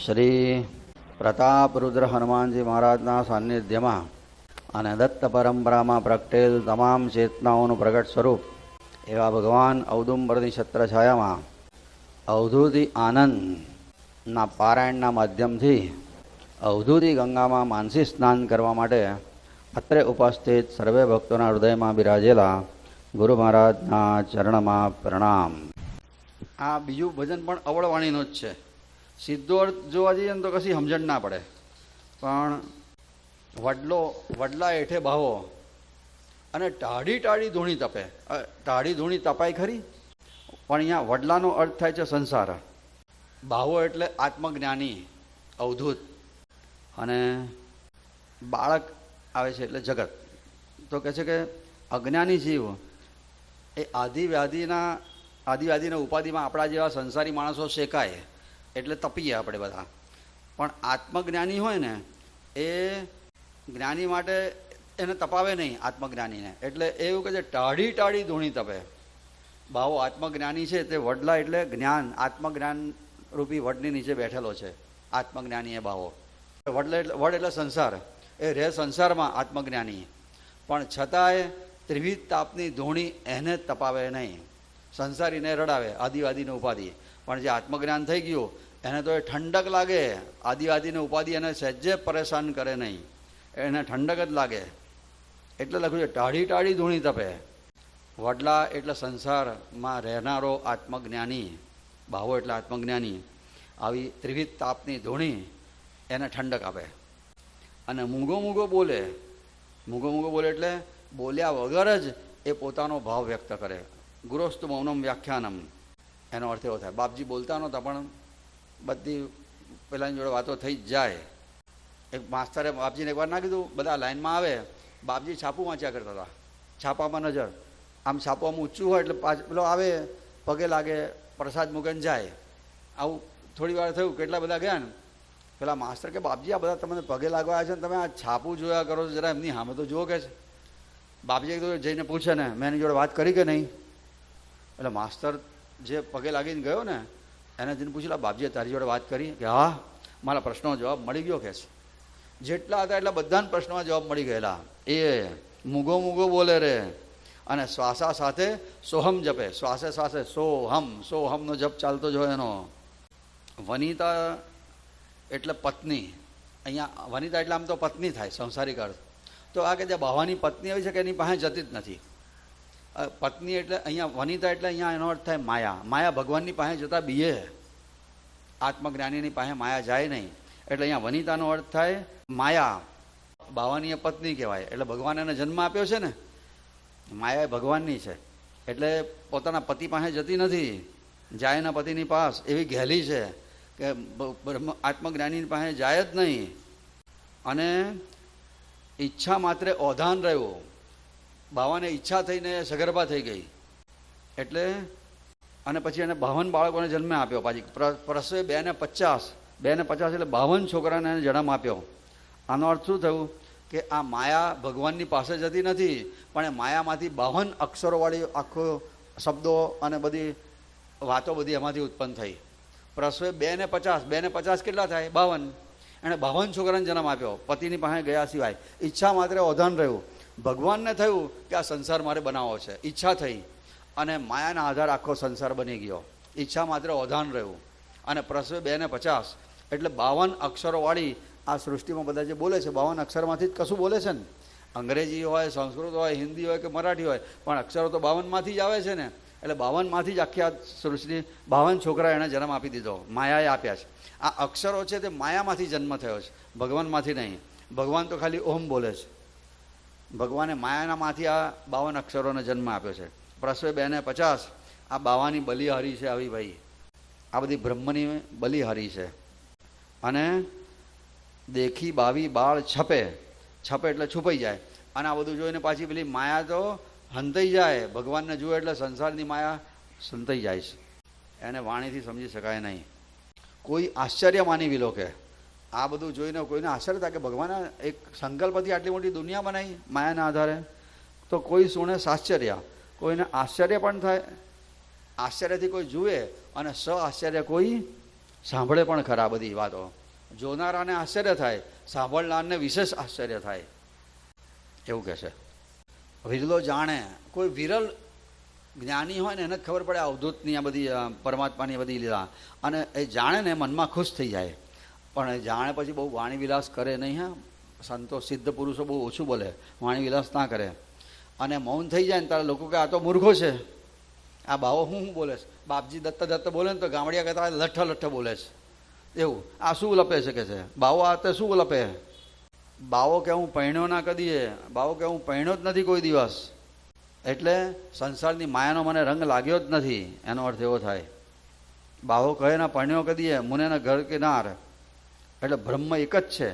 શ્રી પ્રતાપરુદ્ર હનુમાનજી મહારાજના સાનિધ્યમાં અને દત્ત પરંપરામાં પ્રગટેલ તમામ ચેતનાઓનું પ્રગટ સ્વરૂપ એવા ભગવાન ઔદુંબરની છત્રછાયામાં અવધૂતિ આનંદના પારાયણના માધ્યમથી અવધૂતિ ગંગામાં માનસી સ્નાન કરવા માટે અત્રે ઉપસ્થિત સર્વે ભક્તોના હૃદયમાં બિરાજેલા ગુરુ મહારાજના ચરણમાં પ્રણામ. આ બીજું ભજન પણ અવળવાણીનું જ છે. સીધો અર્થ જોવા જઈએ ને તો કશી સમજણ ના પડે, પણ વડલા હેઠે ભાવો અને ટાઢી ટાઢી ધૂણી તપે. ટાઢી ધૂણી તપાય ખરી, પણ અહીંયા વડલાનો અર્થ થાય છે સંસાર. ભાવો એટલે આત્મજ્ઞાની અવધૂત, અને બાળક આવે છે એટલે જગત. તો કહે છે કે અજ્ઞાની જીવ એ આદિવ્યાધિના ઉપાધિમાં આપણા જેવા સંસારી માણસો શેકાય એટલે તપીએ આપણે બધા. પણ આત્મજ્ઞાની હોય ને એ જ્ઞાની માટે એને તપાવે નહીં, આત્મજ્ઞાનીને. એટલે એવું કે છે ટાઢી ટાઢી ધૂણી તપે. ભાવો આત્મજ્ઞાની છે તે વડલા એટલે જ્ઞાન, આત્મજ્ઞાન રૂપી વડની નીચે બેઠેલો છે આત્મજ્ઞાની એ ભાવો. વડ એટલે સંસાર, એ રહે સંસારમાં આત્મજ્ઞાની, પણ છતાંય ત્રિવિધ તાપની ધૂણી એને તપાવે નહીં. સંસારીને રડાવે આદિવાદીને ઉપાધિ, પણ જે આત્મજ્ઞાન થઈ ગયું એને તો એ ઠંડક લાગે. આદિવાદીને ઉપાધિ એને સહેજે પરેશાન કરે નહીં, એને ઠંડક જ લાગે. એટલે લખ્યું છે ટાઢી ટાઢી ધૂણી તપે. વડલા એટલે સંસારમાં રહેનારો આત્મજ્ઞાની, ભાવો એટલે આત્મજ્ઞાની. આવી ત્રિવિધ તાપની ધૂણી એને ઠંડક આપે. અને મૂંગો મૂંગો બોલે. મૂંગો મૂંગો બોલે એટલે બોલ્યા વગર જ એ પોતાનો ભાવ વ્યક્ત કરે. ગુરોસ્તુ મૌનમ વ્યાખ્યાનમ, એનો અર્થ એવો થાય. બાપજી બોલતા નહોતા, પણ બધી પેલાની જોડે વાતો થઈ જ જાય. એક માસ્તરે બાપજીને એકવાર ના કીધું, બધા લાઈનમાં આવે, બાપજી છાપું વાંચ્યા કરતા હતા. છાપામાં નજર, આમ છાપું આમ ઊંચું હોય એટલે પેલો આવે, પગે લાગે, પ્રસાદ મૂકીને જાય. આવું થોડી વાર થયું, કેટલા બધા ગયા ને પેલા માસ્તર કે બાપજી આ બધા તમને પગે લાગવા આવ્યા છે ને તમે આ છાપું જોયા કરો છો, જરા એમની સામે તો જુઓ કે છે. બાપજી તો જઈને પૂછે ને મેં એની જોડે વાત કરી કે નહીં. એટલે માસ્તર જે પગે લાગીને ગયો ને એને જઈને પૂછેલા બાપજીએ તારી જોડે વાત કરી કે હા, મારા પ્રશ્નનો જવાબ મળી ગયો કે છે. જેટલા હતા એટલા બધાના પ્રશ્નોમાં જવાબ મળી ગયેલા. એ મૂગો મૂગો બોલે રે અને શ્વાસા સાથે સોહમ જપે. શ્વાસે શ્વાસે સોહમનો જપ ચાલતો જ હોય એનો. વનિતા એટલે પત્ની. અહીંયા વનિતા એટલે આમ તો પત્ની થાય સંસારિક અર્થ. તો આ કે જે ભાવાની પત્ની હોય છે કે એની પાસે જતી જ નથી. પત્ની એટલે અહીંયા વનિતા એટલે અહીંયા એનો અર્થ થાય માયા. માયા ભગવાનની પાસે જતા બીએ, આત્મજ્ઞાનીની પાસે માયા જાય નહીં. એટલે અહીંયા વનિતાનો અર્થ થાય માયા. ભાવાની એ પત્ની કહેવાય. એટલે ભગવાન એને જન્મ આપ્યો છે ને, માયા એ ભગવાનની છે. એટલે પોતાના પતિ પાસે જતી નથી, જાય એના પતિની પાસ. એવી ઘેલી છે કે આત્મજ્ઞાની પાસે જાય જ નહીં. અને ઈચ્છા માત્રે ઓધાન રહ્યું. ભાવાને ઈચ્છા થઈને સગર્ભા થઈ ગઈ. એટલે અને પછી એને 52 બાળકોને જન્મ આપ્યો. પાછી પ્રસવે 2 ને 50 એટલે 52 છોકરાને એને જન્મ આપ્યો. આનો અર્થ શું થયું કે આ માયા ભગવાનની પાસે જતી નથી, પણ એ માયામાંથી 52 અક્ષરોવાળી આખો શબ્દો અને બધી વાતો બધી એમાંથી ઉત્પન્ન થઈ. પ્રસવે 2 ને 50 કેટલા થાય? 52. એણે 52 છોકરાને જન્મ આપ્યો પતિની પાસે ગયા સિવાય. ઈચ્છા માત્ર ઓધાન રહ્યું. ભગવાનને થયું કે આ સંસાર મારે બનાવવો છે, ઈચ્છા થઈ અને માયાના આધાર આખો સંસાર બની ગયો. ઈચ્છા માત્ર ઓધાન રહ્યું. અને પ્રસવે 2 ને 50 એટલે 52 અક્ષરોવાળી આ સૃષ્ટિમાં બધા જે બોલે છે 52 અક્ષરમાંથી જ કશું બોલે છે ને. અંગ્રેજી હોય, સંસ્કૃત હોય, હિન્દી હોય કે મરાઠી હોય, પણ અક્ષરો તો 52માંથી જ આવે છે ને. એટલે 52માંથી જ આખી આ સૃષ્ટિ 52 છોકરા એણે જન્મ આપી દીધો, માયાએ આપ્યા છે. આ અક્ષરો છે તે માયામાંથી જન્મ થયો છે, ભગવાનમાંથી નહીં. ભગવાન તો ખાલી ઓમ બોલે છે. ભગવાને માયાનામાંથી આ 52 અક્ષરોને જન્મ આપ્યો છે. પ્રસવે 2 ને 50 આ બાવાની બલિહારી છે. આવી ભાઈ આ બધી બ્રહ્મની બલિહારી છે. અને દેખી બાવી બાળ છપે એટલે છુપાઈ જાય. અને આ બધું જોઈને પાછી પેલી માયા તો હંતાઈ જાય. ભગવાનને જુએ એટલે સંસારની માયા સંતાઈ જાય છે. એને વાણીથી સમજી શકાય નહીં. કોઈ આશ્ચર્ય માની વિલો કે આ બધું જોઈને કોઈને આશ્ચર્ય થાય કે ભગવાને એક સંકલ્પથી આટલી મોટી દુનિયા બનાવી માયાના આધારે. તો કોઈ સુણે સાશ્ચર્ય, કોઈને આશ્ચર્ય પણ થાય. આશ્ચર્યથી કોઈ જુએ અને આશ્ચર્ય કોઈ સાંભળે પણ ખરા બધી વાતો. જોનારાને આશ્ચર્ય થાય, સાંભળનારને વિશેષ આશ્ચર્ય થાય, એવું કહે છે. વિરલો જાણે, કોઈ વિરલ જ્ઞાની હોય ને એને જ ખબર પડે અવધૂતની આ બધી પરમાત્માની બધી લીલા, અને એ જાણે ને મનમાં ખુશ થઈ જાય. પણ એ જાણે પછી બહુ વાણી વિલાસ કરે નહીં. હા, સંતો સિદ્ધ પુરુષો બહુ ઓછું બોલે, વાણી વિલાસ ના કરે. અને મૌન થઈ જાય ને ત્યારે લોકો કે આ તો મૂર્ખો છે, આ બાવો હું બોલે છે. બાપજી દત્ત દત્ત બોલે ને તો ગામડિયા કહેતા લઠ્ઠ લઠ્ઠ બોલે છે, એવું આ શું લપે છે કે છે. બાવો આ તે શું લપે. બાવો કે હું પહેણ્યો ના કદીએ, બાવો કે હું પહેણ્યો જ નથી કોઈ દિવસ, એટલે સંસારની માયાનો મને રંગ લાગ્યો જ નથી, એનો અર્થ એવો થાય. બાવો કહે ના પરણ્યો કદીએ, મુનેના ઘર કિનાર, એટલે બ્રહ્મ એક જ છે,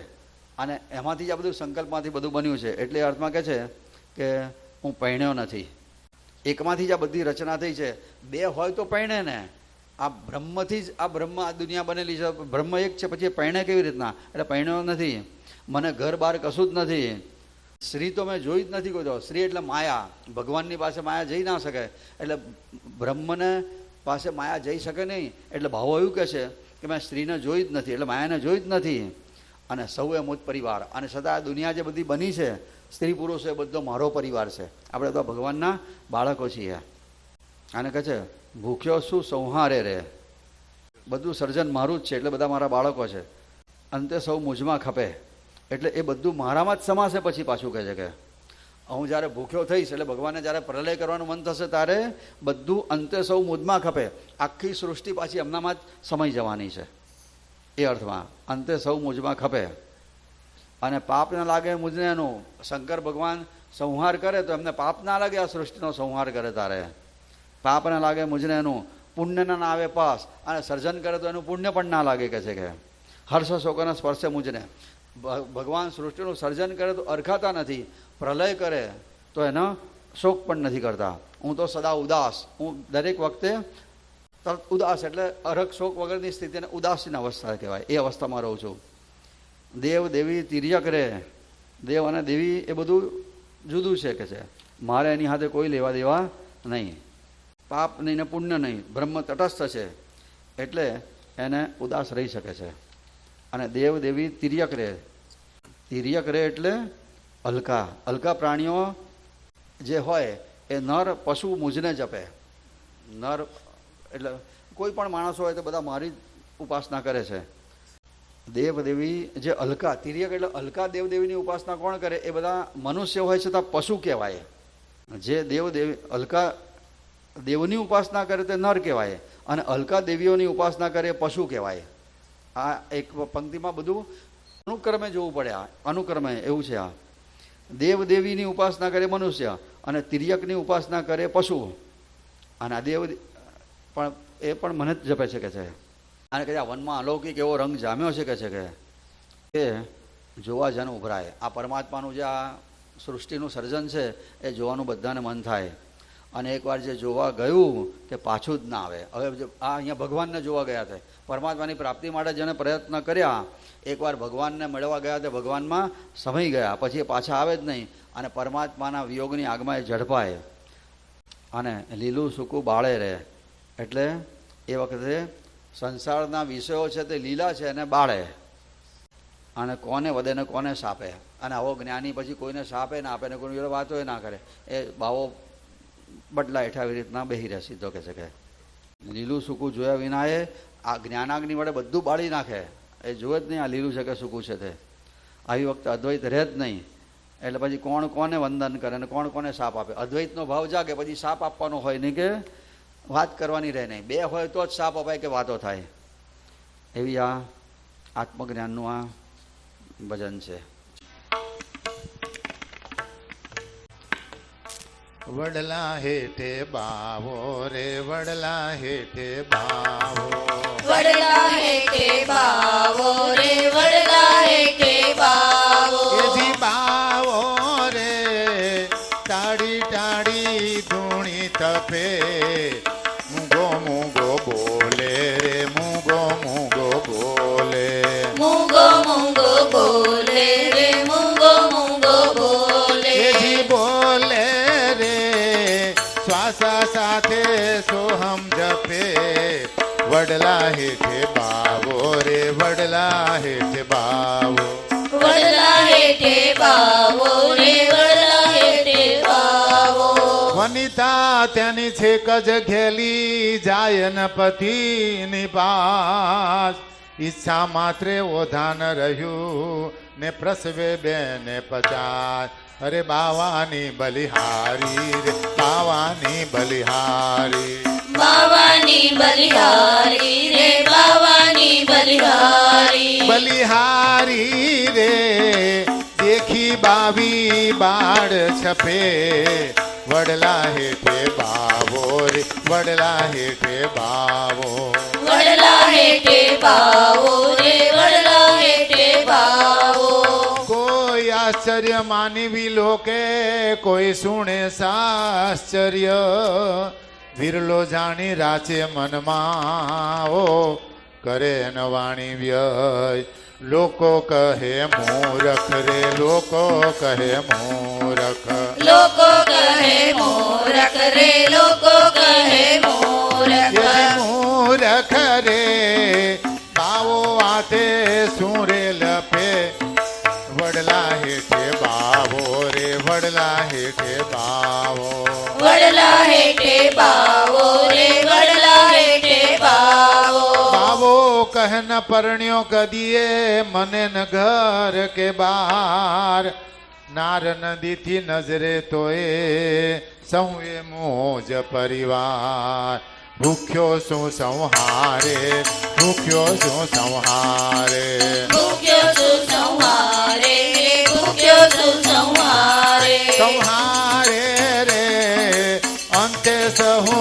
અને એમાંથી જ આ બધું સંકલ્પમાંથી બધું બન્યું છે. એટલે અર્થમાં કહે છે કે હું પરણ્યો નથી, એકમાંથી જ આ બધી રચના થઈ છે. બે હોય તો પરણે ને, આ બ્રહ્મથી જ આ બ્રહ્મ આ દુનિયા બનેલી છે. બ્રહ્મ એક છે, પછી પરણે કેવી રીતના, એટલે પરણ્યો નથી. મને ઘર બહાર કશું જ નથી. સ્ત્રી તો મેં જોઈ જ નથી કોઈ તો. સ્ત્રી એટલે માયા, ભગવાનની પાસે માયા જઈ ના શકે, એટલે બ્રહ્મને પાસે માયા જઈ શકે નહીં. એટલે ભાવો એવું કહે છે કે મેં સ્ત્રીને જોઈ જ નથી, એટલે માયાને જોઈ જ નથી. અને સૌએ મુજ પરિવાર, અને છતાં આ દુનિયા જે બધી બની છે સ્ત્રી પુરુષો, એ બધો મારો પરિવાર છે. આપણે તો ભગવાનના બાળકો છીએ. અને કહે છે ભૂખ્યો શું સંહારે રે, બધું સર્જન મારું જ છે, એટલે બધા મારા બાળકો છે. અંતે સૌ મુજમાં ખપે, એટલે એ બધું મારામાં જ સમાશે. પછી પાછું કહે છે કે હું જ્યારે ભૂખ્યો થઈશ, એટલે ભગવાનને જ્યારે પ્રલય કરવાનું મન થશે ત્યારે બધું અંતે સૌ મુજમાં ખપે, આખી સૃષ્ટિ પાછી એમનામાં જ સમાઈ જવાની છે. એ અર્થમાં અંતે સૌ મુજમાં ખપે, અને પાપ ના લાગે મુજને એનું. શંકર ભગવાન સંહાર કરે તો એમને પાપ ના લાગે, આ સૃષ્ટિનો સંહાર કરે તારે પાપ ના લાગે મુજને એનું. પુણ્ય ના આવે પાસ, અને સર્જન કરે તો એનું પુણ્ય પણ ના લાગે, કહે છે કે હર્ષ શોકના સ્પર્શે મુજને. ભગવાન સૃષ્ટિનું સર્જન કરે તો અરખાતા નથી, પ્રલય કરે તો એનો શોક પણ નથી કરતા. હું તો સદા ઉદાસ, હું દરેક વખતે ઉદાસ, એટલે અરખ શોક વગરની સ્થિતિને ઉદાસીન અવસ્થા કહેવાય. એ અવસ્થામાં રહું છું. દેવ દેવી તિર્યક રે, દેવ અને દેવી એ બધું જુદું છે કે છે, મારે એની સાથે કોઈ લેવા દેવા નહીં. પાપ નહીં ને પુણ્ય નહીં, બ્રહ્મ તટસ્થ છે, એટલે એને ઉદાસ રહી શકે છે. અને દેવ દેવી તિર્યક રે, તિર્યક રે એટલે હલકા. હલકા પ્રાણીઓ જે હોય એ નર પશુ મુજને જપે. નર એટલે કોઈ પણ માણસો હોય તો બધા મારી જ ઉપાસના કરે છે. દેવ દેવી જે હલકા, તિર્યક એટલે હલકા દેવદેવીની ઉપાસના કોણ કરે, એ બધા મનુષ્ય હોય છતાં પશુ કહેવાય. જે દેવ દેવી હલકા દેવની ઉપાસના કરે તે નર કહેવાય, અને હલકા દેવીઓની ઉપાસના કરે એ પશુ કહેવાય. આ એક પંક્તિમાં બધું અનુક્રમે જોવું પડે. આ અનુક્રમે એવું છે. આ દેવ દેવીની ઉપાસના કરે મનુષ્ય, અને તિર્યકની ઉપાસના કરે પશુ, અને આ દેવ પણ એ પણ મને જ જપે છે કે છે. અને કે આ વનમાં અલૌકિક એવો રંગ જામ્યો છે કે છે કે એ જોવા જેનું ઉભરાય. આ પરમાત્માનું જે આ સૃષ્ટિનું સર્જન છે એ જોવાનું બધાને મન થાય. અને એકવાર જે જોવા ગયું કે પાછું જ ના આવે. હવે આ અહીંયા ભગવાનને જોવા ગયા હતા, પરમાત્માની પ્રાપ્તિ માટે જેને પ્રયત્ન કર્યા, એકવાર ભગવાનને મળવા ગયા તે ભગવાનમાં સમાઈ ગયા, પછી એ પાછા આવે જ નહીં. અને પરમાત્માના વિયોગની આગમાં એ ઝડપાય, અને લીલું સૂકું બાળે રહે. એટલે એ વખતે સંસારના વિષયો છે તે લીલા છે અને બાળે, અને કોને વધે ને કોને સાપે. અને આવો જ્ઞાની પછી કોઈને સાપે ના આપે ને કોઈ જોડે વાતો ના કરે, એ ભાવો બદલાય એવી રીતના બેહી રહે. સીધો કહે છે કે લીલું સૂકું જોયા વિના એ આ જ્ઞાનાગ્નિ વડે બધું બાળી નાખે. એ જોવે જ નહીં આ લીલું છે કે સૂકું છે તે. આવી વખતે અદ્વૈત રહે જ નહીં. એટલે પછી કોણ કોને વંદન કરે ને કોણ કોને સાપ આપે. અદ્વૈતનો ભાવ જાગે પછી સાપ આપવાનો હોય નહીં કે વાત કરવાની રહે નહીં. બે હોય તો જ સાપ અપાય કે વાતો થાય. એવી આ આત્મજ્ઞાનનું આ ભજન છે. વડલા હેઠે બાવો રે, વડલા હેઠે બાવો, વડલા હેઠે બાવો રે, વડલા હેઠે બાવો. એથી બાવો રે, ટાળી ટાળી ધૂણી તપે, મૂગો મૂગો બોલે રે, મૂગો મૂગો બોલે, મૂંગો મૂંગો બોલે રે, મૂંગો મૂંગો બોલે. એથી બોલે રે, શ્વાસા સાથે સોહમ જપે, વડલા હેઠે બાવો રે વડલા હેઠે બાવો વડલા હેઠે બાવો રે વડલા હેઠે બાવો વનિતા તેની છે કજ ઘેલી જાય ન પતિની પાસ ઈચ્છા માત્રે ઓધાન રહ્યું ને પ્રસવે બેને 50 અરે બાવાની બલિહારી રે બાવાની બલિહારી બાવાની બલિહારી રે બાવાની બલિહારી બલિહારી રે દેખી બાવી બાળ છપે વડલા હેઠે બાવો રે વડલા હેઠે બાવો વડલા હેઠે બાવો રે વડલા હેઠે બાવો કોઈ આશ્ચર્ય માનવી લોકે કોઈ સુણે સાશ્ચર્ય વિરલો જાણી રાચે મનમાં ઓ કરે ન વાણી વ્યય લોકો કહે મૂરખ રે લોકો કહે મૂરખ લોકો કહે મોરખ રે લોકો કહે મોરખ મૂરખ રે બાવો આતે સુરે લપે વડલા હેઠે બાવો રે વડલા હેઠે બાવો વડલા હેઠે બાવો રે વડલા હેઠે બાવો બાવો કહન પરણ્યો કદીએ મને ન ઘર કે બાર નાર નદીથી નજરે તોય સૌએ મોજ પરિવાર ભૂખ્યો શું સંહારે ભૂખ્યો શું સંહારે ભૂખ્યો છું સંહારે રે ભૂખ્યો છું સંહારે સંહારે રે અંતે સહુ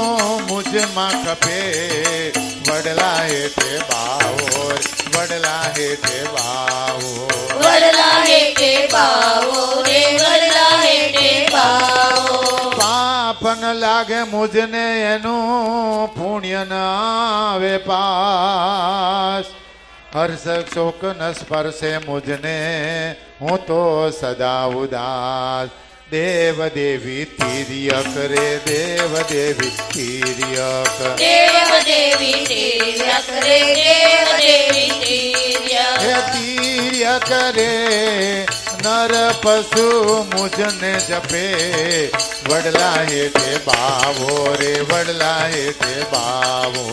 મુજમાં ખપે વડલા હેઠે બાવો વડલા હેઠે બાવો વડલા હેઠે બાવો રે વડલા હેઠે બાવો પાપ ન લાગે મુજને એનું પુણ્ય ન આવે પાસ હર્ષ શોક ન સ્પર્શે મુજને હું તો સદા ઉદાસ દેવ દેવી તિર્યક રે દેવ દેવી તિર્યક દેવ દેવી તિર્યક રે દેવ દેવી તિર્યક હે તિર્યક રે નર પશુ મુજને જપે વડલા હેઠે બાવો રે વડલા હેઠે બાવો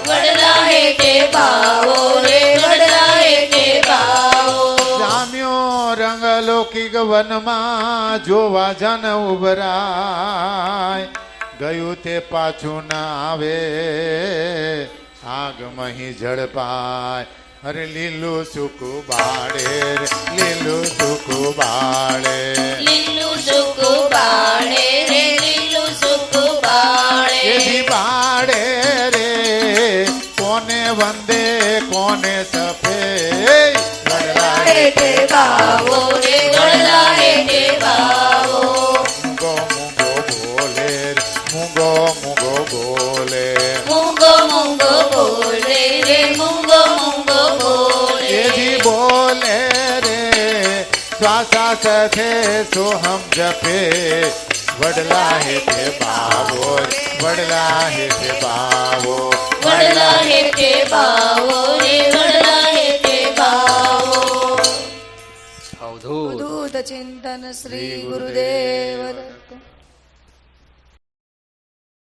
વડલા હેઠે બાવો રે વડલા હેઠે બાવો જામ્યો રંગ લૌકિક વનમાં જોવા જન ઉભરાય ગયું તે પાછું ના આવે આગ મહી ઝડપાય અરે લીલું સૂકું બાળે રે લીલું સૂકું બાળે લીલું સૂકું બાળે રે લીલું સૂકું બાળે એથી બાળે રે કોને વંદે કોને સફે વડલા હેઠે બાવો રે વડલા હેઠે બાવો મૂંગો મૂંગો બોલે રે, મૂંગો મૂંગો બોલે મૂંગો મૂંગો બોલે રે મૂંગો મૂંગો બોલે એથી બોલે રે શ્વાસા સાથે સોહમ જપે વડલા હેઠે બાવો રે, વડલા હેઠે બાવો વડલા હેઠે બાવો રે વડલા હેઠે બાવો અવધૂત અવધૂત ચિંતન શ્રી ગુરુદેવ